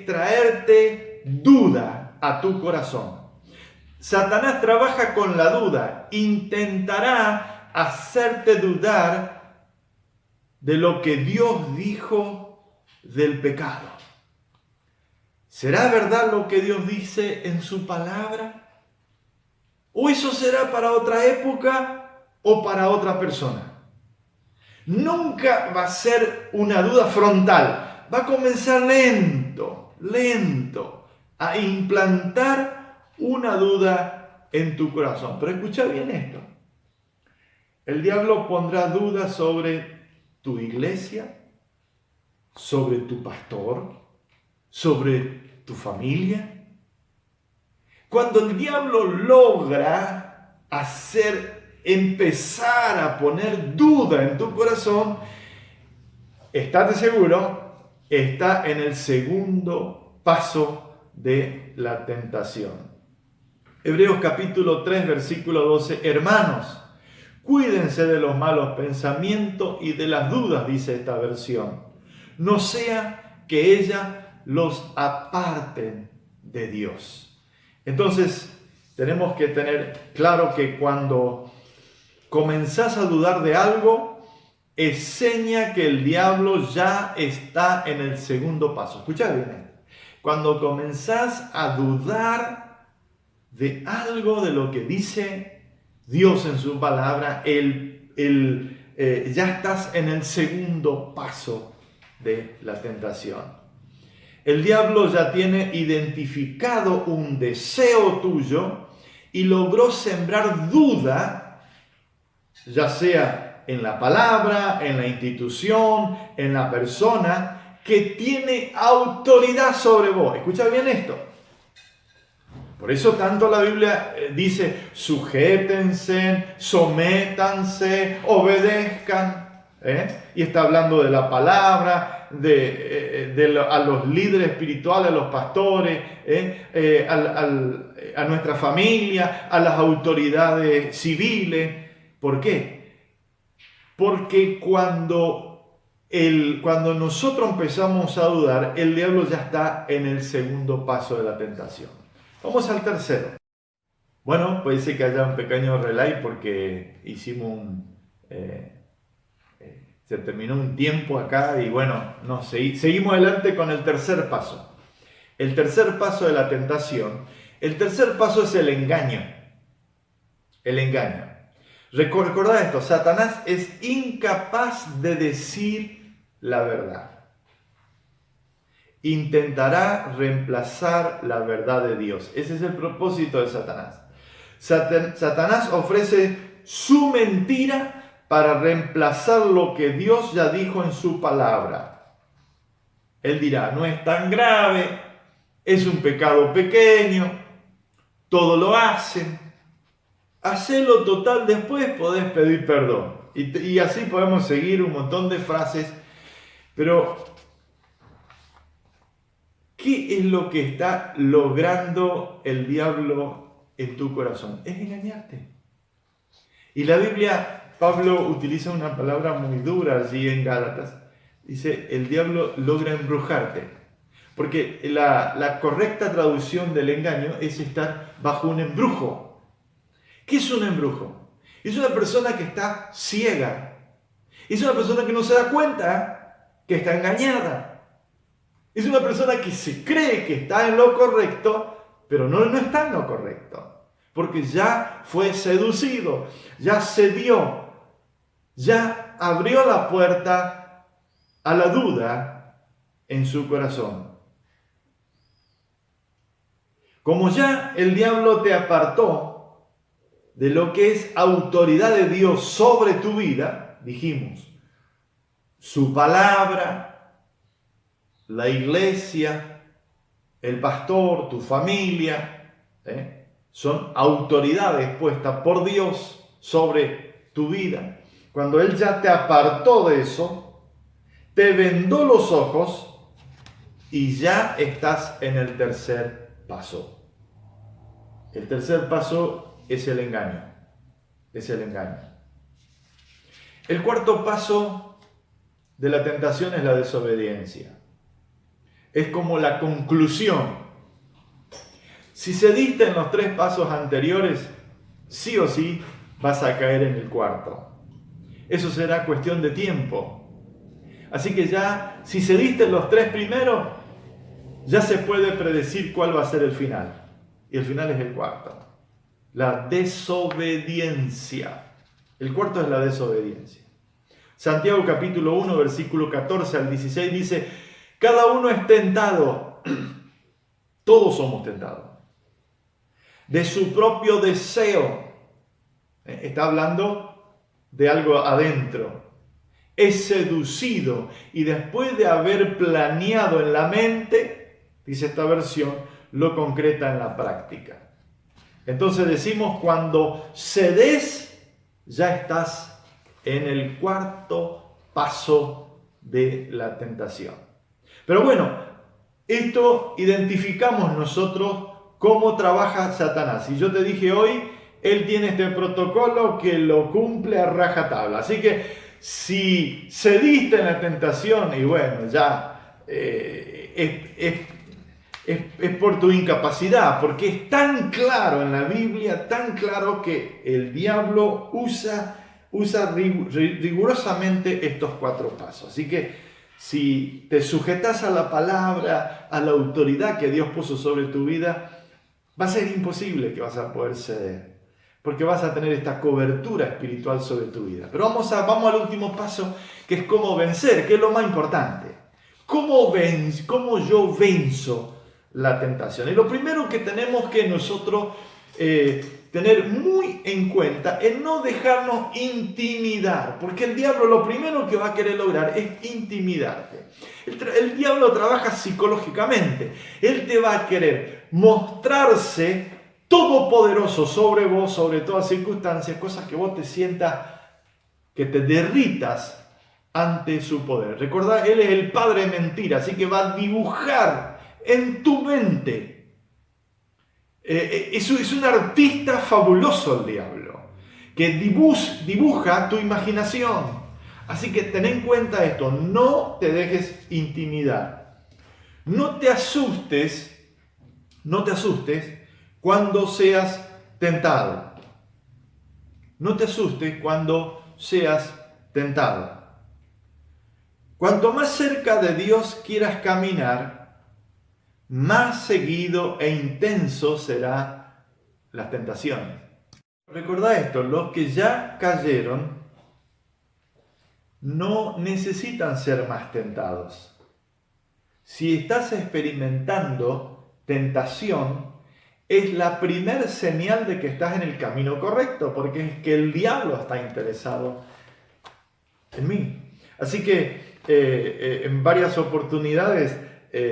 traerte duda a tu corazón. Satanás trabaja con la duda, intentará hacerte dudar de lo que Dios dijo del pecado. ¿Será verdad lo que Dios dice en su palabra? ¿O eso será para otra época o para otra persona? Nunca va a ser una duda frontal, va a comenzar lento a implantar una duda en tu corazón. Pero escucha bien esto. El diablo pondrá dudas sobre tu iglesia, sobre tu pastor, sobre tu familia. Cuando el diablo logra empezar a poner duda en tu corazón, estate seguro, está en el segundo paso de la tentación. Hebreos capítulo 3, versículo 12. Hermanos, cuídense de los malos pensamientos y de las dudas, dice esta versión. No sea que ellas los aparten de Dios. Entonces, tenemos que tener claro que cuando comenzás a dudar de algo, es seña que el diablo ya está en el segundo paso. Escuchad bien esto. Cuando comenzás a dudar de algo de lo que dice Dios en su palabra, ya estás en el segundo paso de la tentación. El diablo ya tiene identificado un deseo tuyo y logró sembrar duda, ya sea en la palabra, en la institución, en la persona que tiene autoridad sobre vos. Escucha bien esto. Por eso tanto la Biblia dice, sujétense, sométanse, obedezcan. Y está hablando de la palabra, a los líderes espirituales, a los pastores, a nuestra familia, a las autoridades civiles. ¿Por qué? Porque cuando nosotros empezamos a dudar, el diablo ya está en el segundo paso de la tentación. Vamos al tercero. Bueno, puede ser que haya un pequeño relay porque hicimos se terminó un tiempo acá y bueno, seguimos adelante con el tercer paso. El tercer paso de la tentación, el tercer paso es el engaño. El engaño. Recordad esto, Satanás es incapaz de decir la verdad. Intentará reemplazar la verdad de Dios. Ese es el propósito de Satanás. Satanás ofrece su mentira para reemplazar lo que Dios ya dijo en su palabra. Él dirá, no es tan grave, es un pecado pequeño, todo lo hacen. Hacelo total, después podés pedir perdón. Y así podemos seguir un montón de frases. Pero, ¿qué es lo que está logrando el diablo en tu corazón? Es engañarte. Y la Biblia, Pablo utiliza una palabra muy dura allí en Gálatas. Dice, el diablo logra embrujarte. Porque la correcta traducción del engaño es estar bajo un embrujo. ¿Qué es un embrujo? Es una persona que está ciega. Es una persona que no se da cuenta que está engañada. Es una persona que se cree que está en lo correcto, pero no está en lo correcto. Porque ya fue seducido, ya cedió, ya abrió la puerta a la duda en su corazón. Como ya el diablo te apartó de lo que es autoridad de Dios sobre tu vida, dijimos, su palabra, la iglesia, el pastor, tu familia, son autoridades puestas por Dios sobre tu vida. Cuando Él ya te apartó de eso, te vendó los ojos y ya estás en el tercer paso. El tercer paso es el engaño. Es el engaño. El cuarto paso de la tentación es la desobediencia. Es como la conclusión. Si cediste en los tres pasos anteriores, sí o sí vas a caer en el cuarto. Eso será cuestión de tiempo. Así que ya, si cediste en los tres primeros, ya se puede predecir cuál va a ser el final. Y el final es el cuarto. La desobediencia. El cuarto es la desobediencia. Santiago capítulo 1, versículo 14 al 16 dice, cada uno es tentado, todos somos tentados, de su propio deseo. Está hablando de algo adentro. Es seducido y después de haber planeado en la mente, dice esta versión, lo concreta en la práctica. Entonces decimos, cuando cedes, ya estás en el cuarto paso de la tentación. Pero bueno, esto identificamos nosotros cómo trabaja Satanás. Y yo te dije hoy, él tiene este protocolo que lo cumple a rajatabla. Así que si cediste en la tentación, y bueno, ya es por tu incapacidad, porque es tan claro en la Biblia, tan claro que el diablo usa rigurosamente estos cuatro pasos. Así que si te sujetas a la palabra, a la autoridad que Dios puso sobre tu vida, va a ser imposible que vas a poder ceder, porque vas a tener esta cobertura espiritual sobre tu vida. Pero vamos al último paso, que es cómo vencer, que es lo más importante. ¿Cómo yo venzo la tentación? Y lo primero que tenemos que nosotros tener muy en cuenta en no dejarnos intimidar, porque el diablo lo primero que va a querer lograr es intimidarte. El diablo trabaja psicológicamente. Él te va a querer mostrarse todopoderoso sobre vos, sobre todas circunstancias, cosas que vos te sientas, que te derritas ante su poder. Recordá, él es el padre de mentira, así que va a dibujar en tu mente. Es un artista fabuloso el diablo, que dibuja tu imaginación. Así que ten en cuenta esto, no te dejes intimidar. No te asustes cuando seas tentado. No te asustes cuando seas tentado. Cuanto más cerca de Dios quieras caminar, más seguido e intenso serán las tentaciones. Recordá esto, los que ya cayeron no necesitan ser más tentados. Si estás experimentando tentación, es la primer señal de que estás en el camino correcto, porque es que el diablo está interesado en mí. Así que en varias oportunidades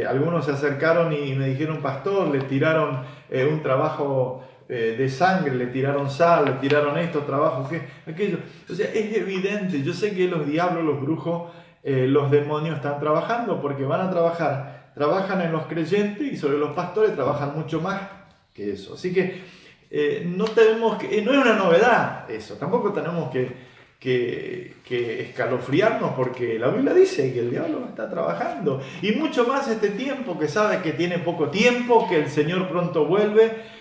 algunos se acercaron y me dijeron, pastor, le tiraron un trabajo de sangre, le tiraron sal, le tiraron esto, trabajo, aquello. O sea, es evidente, yo sé que los diablos, los brujos, los demonios están trabajando, porque trabajan en los creyentes y sobre los pastores trabajan mucho más que eso. Así que no es una novedad eso, tampoco tenemos que escalofriarnos, porque la Biblia dice que el diablo está trabajando, y mucho más este tiempo, que sabe que tiene poco tiempo, que el Señor pronto vuelve.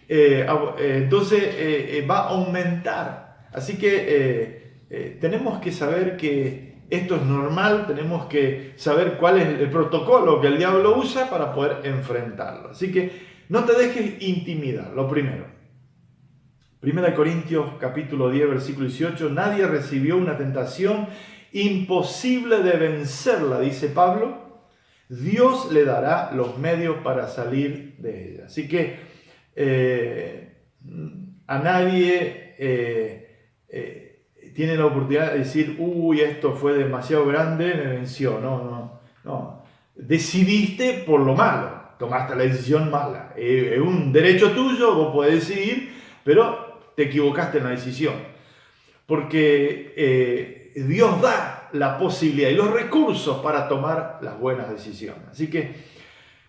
Entonces va a aumentar. Así que tenemos que saber que esto es normal, tenemos que saber cuál es el protocolo que el diablo usa para poder enfrentarlo. Así que no te dejes intimidar, lo primero. 1 Corintios capítulo 10, versículo 18, nadie recibió una tentación imposible de vencerla, dice Pablo. Dios le dará los medios para salir de ella. Así que a nadie tiene la oportunidad de decir, uy, esto fue demasiado grande, me venció. No. Decidiste por lo malo, tomaste la decisión mala. Es un derecho tuyo, vos podés decidir, pero te equivocaste en la decisión. Porque Dios da la posibilidad y los recursos para tomar las buenas decisiones. Así que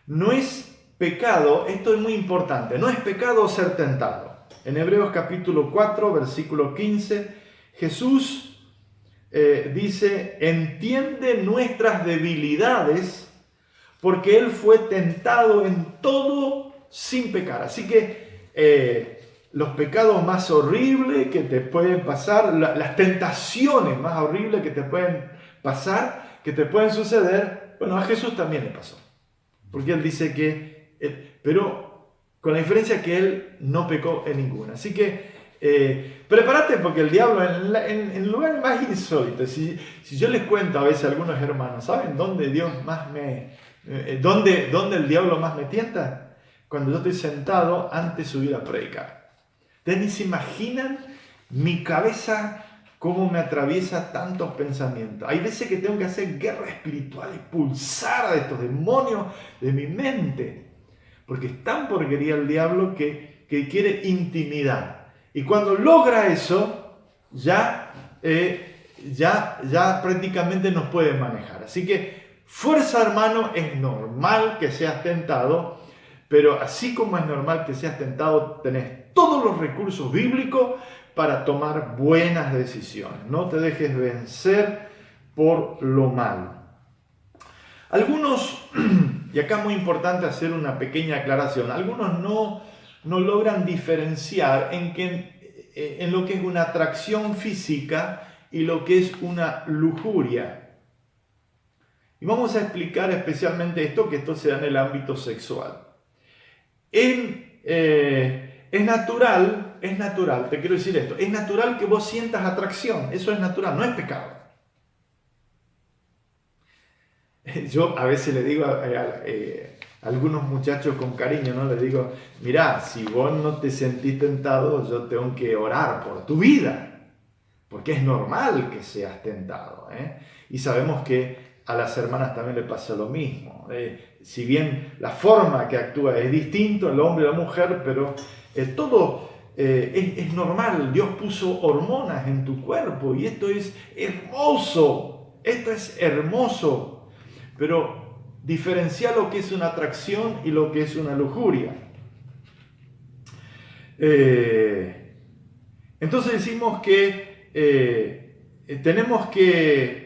no es pecado, esto es muy importante, no es pecado ser tentado. En Hebreos capítulo 4, versículo 15, Jesús dice, entiende nuestras debilidades, porque Él fue tentado en todo sin pecar. Así que los pecados más horribles que te pueden pasar, las tentaciones más horribles que te pueden pasar, que te pueden suceder, bueno, a Jesús también le pasó. Porque Él dice pero con la diferencia que Él no pecó en ninguna. Así que prepárate, porque el diablo en lugares más insólitos, si yo les cuento a veces a algunos hermanos, ¿saben dónde dónde el diablo más me tienta? Cuando yo estoy sentado antes de subir a predicar. Ustedes ni se imaginan mi cabeza cómo me atraviesa tantos pensamientos. Hay veces que tengo que hacer guerra espiritual, expulsar a estos demonios de mi mente, porque es tan porquería el diablo que quiere intimidar. Y cuando logra eso, ya prácticamente nos puede manejar. Así que fuerza, hermano, es normal que seas tentado, pero así como es normal que seas tentado, tenés todos los recursos bíblicos para tomar buenas decisiones. No te dejes vencer por lo malo. Algunos, y acá es muy importante hacer una pequeña aclaración, algunos no logran diferenciar en lo que es una atracción física y lo que es una lujuria. Y vamos a explicar especialmente esto, que esto se da en el ámbito sexual. Es natural, te quiero decir esto, es natural que vos sientas atracción, eso es natural, no es pecado. Yo a veces le digo algunos muchachos con cariño, ¿no? Les digo, mirá, si vos no te sentís tentado, yo tengo que orar por tu vida, porque es normal que seas tentado, ¿eh? Y sabemos que a las hermanas también le pasa lo mismo. Si bien la forma que actúa es distinto, el hombre y la mujer, pero todo es normal. Dios puso hormonas en tu cuerpo y esto es hermoso. Esto es hermoso. Pero diferenciar lo que es una atracción y lo que es una lujuria. Entonces decimos que tenemos que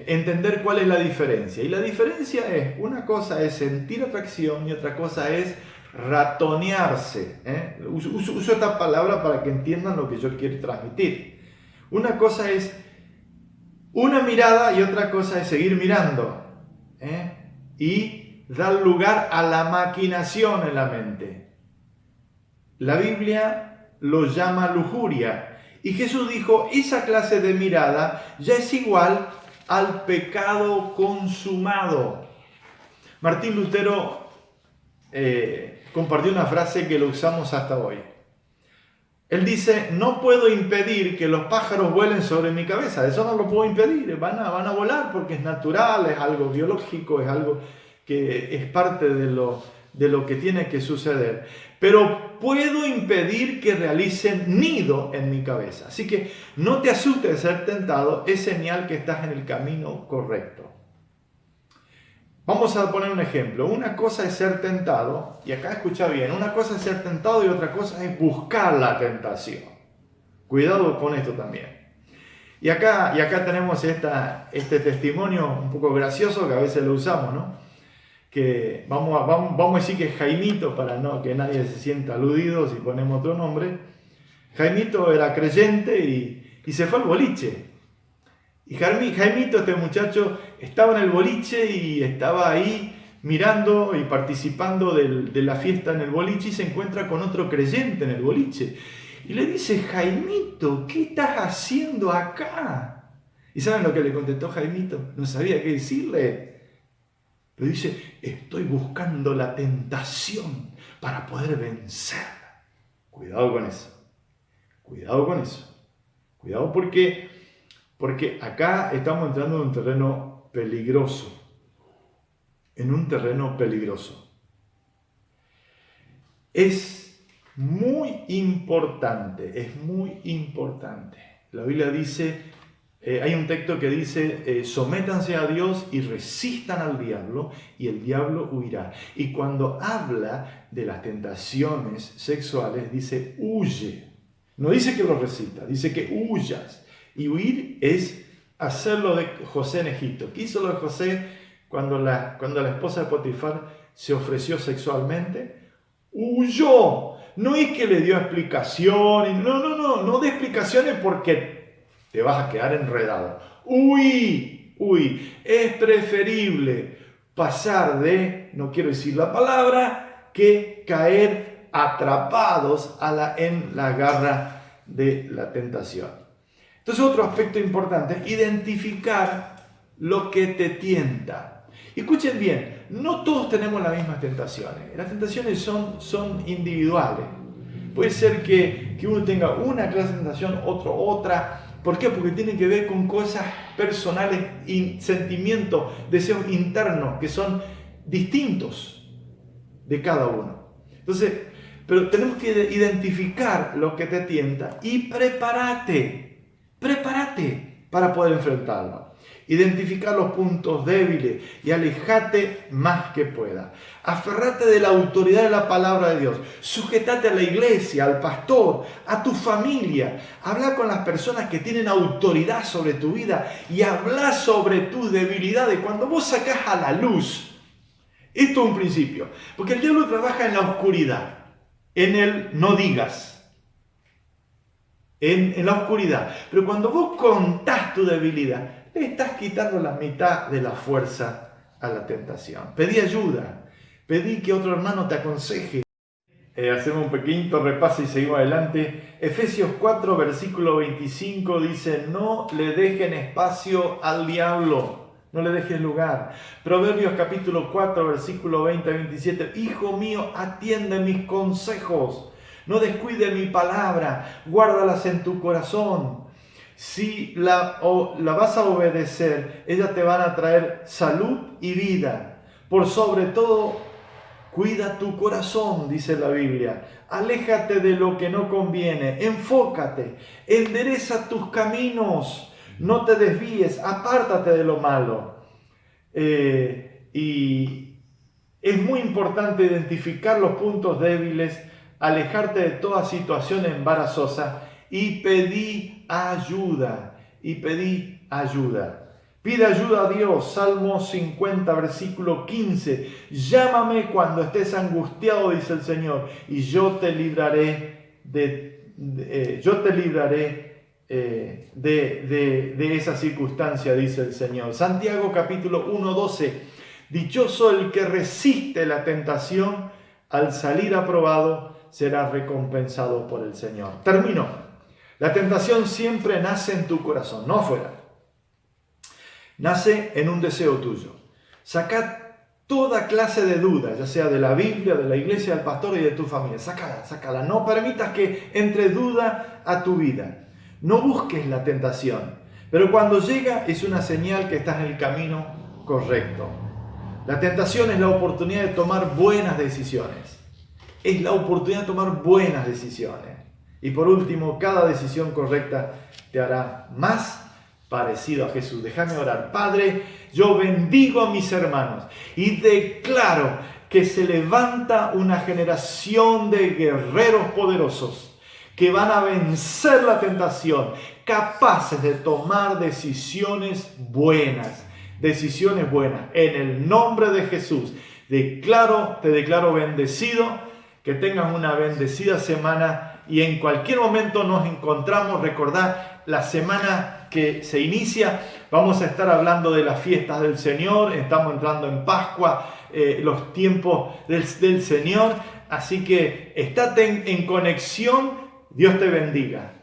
entender cuál es la diferencia. Y la diferencia es, una cosa es sentir atracción y otra cosa es ratonearse. Uso esta palabra para que entiendan lo que yo quiero transmitir. Una cosa es una mirada y otra cosa es seguir mirando. Y dar lugar a la maquinación en la mente. La Biblia lo llama lujuria. Y Jesús dijo, esa clase de mirada ya es igual al pecado consumado. Martín Lutero compartió una frase que lo usamos hasta hoy. Él dice, no puedo impedir que los pájaros vuelen sobre mi cabeza. Eso no lo puedo impedir. Van a volar porque es natural, es algo biológico, es algo que es parte de lo que tiene que suceder. Pero puedo impedir que realicen nido en mi cabeza. Así que no te asustes de ser tentado, es señal que estás en el camino correcto. Vamos a poner un ejemplo. Una cosa es ser tentado, y acá escucha bien, una cosa es ser tentado y otra cosa es buscar la tentación. Cuidado con esto también. Y acá tenemos este testimonio un poco gracioso que a veces lo usamos, ¿no? Que vamos a decir que es Jaimito para no que nadie se sienta aludido si ponemos otro nombre. Jaimito era creyente y se fue al boliche. Y Jaimito, este muchacho, estaba en el boliche y estaba ahí mirando y participando de la fiesta en el boliche y se encuentra con otro creyente en el boliche. Y le dice, Jaimito, ¿qué estás haciendo acá? ¿Y saben lo que le contestó Jaimito? No sabía qué decirle. Pero dice, estoy buscando la tentación para poder vencerla. Cuidado con eso. Cuidado con eso. Cuidado porque acá estamos entrando en un terreno peligroso. En un terreno peligroso. Es muy importante, La Biblia dice, hay un texto que dice, sométanse a Dios y resistan al diablo y el diablo huirá. Y cuando habla de las tentaciones sexuales, dice huye. No dice que lo resistas, dice que huyas. Y huir es hacer lo de José en Egipto. ¿Qué hizo lo de José cuando la esposa de Potifar se ofreció sexualmente? Huyó. No es que le dio explicaciones, no dé explicaciones porque te vas a quedar enredado. Huí. Es preferible pasar de, no quiero decir la palabra, que caer atrapados en la garra de la tentación. Entonces, otro aspecto importante es identificar lo que te tienta. Escuchen bien, no todos tenemos las mismas tentaciones. Las tentaciones son individuales. Puede ser que uno tenga una clase de tentación, otro otra. ¿Por qué? Porque tiene que ver con cosas personales, sentimientos, deseos internos que son distintos de cada uno. Entonces, pero tenemos que identificar lo que te tienta y prepárate para poder enfrentarlo. Identificar los puntos débiles y alejate más que pueda. Aferrate de la autoridad de la palabra de Dios. Sujetate a la iglesia, al pastor, a tu familia. Habla con las personas que tienen autoridad sobre tu vida y habla sobre tus debilidades. Cuando vos sacás a la luz, esto es un principio, porque el diablo trabaja en la oscuridad, en el no digas. En la oscuridad. Pero cuando vos contás tu debilidad, le estás quitando la mitad de la fuerza a la tentación. Pedí ayuda. Pedí que otro hermano te aconseje. Hacemos un pequeñito repaso y seguimos adelante. Efesios 4, versículo 25 dice, no le dejen espacio al diablo. No le dejes lugar. Proverbios capítulo 4, versículo 20 a 27. Hijo mío, atiende mis consejos. No descuide mi palabra. Guárdalas en tu corazón. Si la vas a obedecer, ellas te van a traer salud y vida. Por sobre todo, cuida tu corazón, dice la Biblia. Aléjate de lo que no conviene. Enfócate. Endereza tus caminos. No te desvíes, apártate de lo malo. Y es muy importante identificar los puntos débiles, alejarte de toda situación embarazosa y pedí ayuda. Pide ayuda a Dios. Salmo 50, versículo 15. Llámame cuando estés angustiado, dice el Señor, y yo te libraré de esa circunstancia, dice el Señor. Santiago capítulo 1, 12. Dichoso el que resiste la tentación, al salir aprobado será recompensado por el Señor. Termino. La tentación siempre nace en tu corazón, no afuera. Nace en un deseo tuyo. Saca toda clase de dudas, ya sea de la Biblia, de la iglesia, del pastor y de tu familia. Sácala. No permitas que entre duda a tu vida. No busques la tentación, pero cuando llega es una señal que estás en el camino correcto. La tentación es la oportunidad de tomar buenas decisiones. Es la oportunidad de tomar buenas decisiones. Y por último, cada decisión correcta te hará más parecido a Jesús. Déjame orar. Padre, yo bendigo a mis hermanos y declaro que se levanta una generación de guerreros poderosos que van a vencer la tentación, capaces de tomar decisiones buenas. En el nombre de Jesús, te declaro bendecido, que tengas una bendecida semana y en cualquier momento nos encontramos. Recordad, la semana que se inicia vamos a estar hablando de las fiestas del Señor, estamos entrando en Pascua, los tiempos del Señor, así que estate en conexión. Dios te bendiga.